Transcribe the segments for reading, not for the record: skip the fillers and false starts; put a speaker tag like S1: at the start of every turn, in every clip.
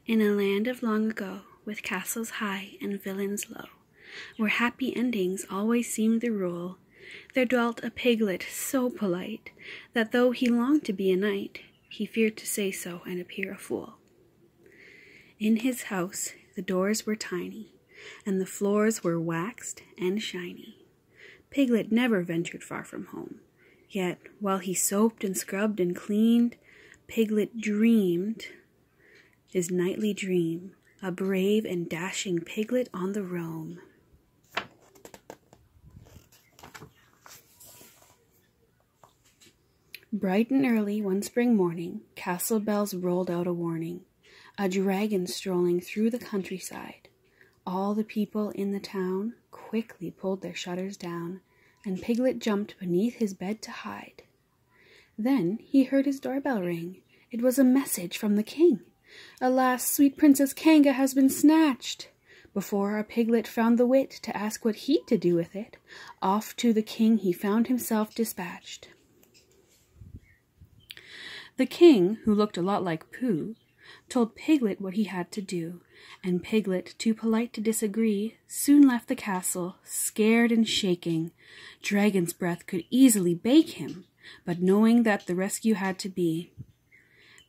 S1: In a land of long ago, with castles high and villains low, where happy endings always seemed the rule, there dwelt a piglet so polite, that though he longed to be a knight, he feared to say so and appear a fool. In his house the doors were tiny, and the floors were waxed and shiny. Piglet never ventured far from home, yet while he soaped and scrubbed and cleaned, Piglet dreamed his nightly dream, a brave and dashing piglet on the roam. Bright and early one spring morning, castle bells rolled out a warning. A dragon strolling through the countryside. All the people in the town quickly pulled their shutters down, and Piglet jumped beneath his bed to hide. Then he heard his doorbell ring. It was a message from the king. "Alas, sweet Princess Kanga has been snatched." Before our piglet found the wit to ask what he'd to do with it, off to the king he found himself dispatched. The king, who looked a lot like Pooh, told Piglet what he had to do, and Piglet, too polite to disagree, soon left the castle, scared and shaking. Dragon's breath could easily bake him, but knowing that the rescue had to be.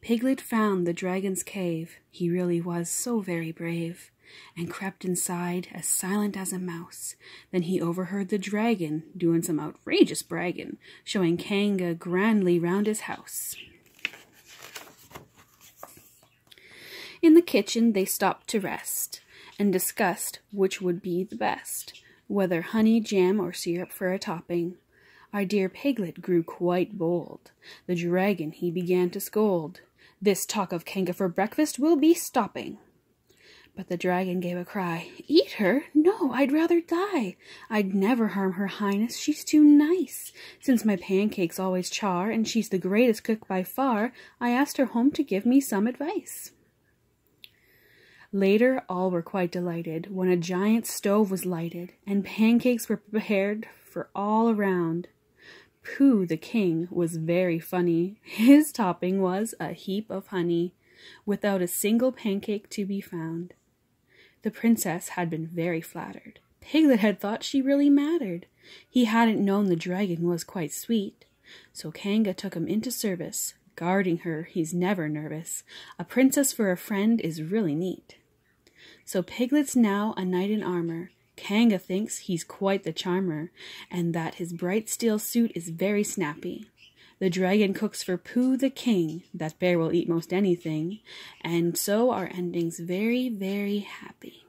S1: Piglet found the dragon's cave, he really was so very brave, and crept inside as silent as a mouse. Then he overheard the dragon doing some outrageous bragging, showing Kanga grandly round his house. In the kitchen they stopped to rest, and discussed which would be the best, whether honey, jam, or syrup for a topping. Our dear Piglet grew quite bold. The dragon he began to scold. "This talk of Kanga for breakfast will be stopping." But the dragon gave a cry. "Eat her? No, I'd rather die. I'd never harm her highness, she's too nice. Since my pancakes always char, and she's the greatest cook by far, I asked her home to give me some advice." Later all were quite delighted when a giant stove was lighted, and pancakes were prepared for all around. Pooh the king was very funny. His topping was a heap of honey, without a single pancake to be found. The princess had been very flattered. Piglet had thought she really mattered. He hadn't known the dragon was quite sweet. So Kanga took him into service. Guarding her, he's never nervous. A princess for a friend is really neat. So Piglet's now a knight in armor. Kanga thinks he's quite the charmer, and that his bright steel suit is very snappy. The dragon cooks for Pooh the king, that bear will eat most anything, and so our ending's very, very happy.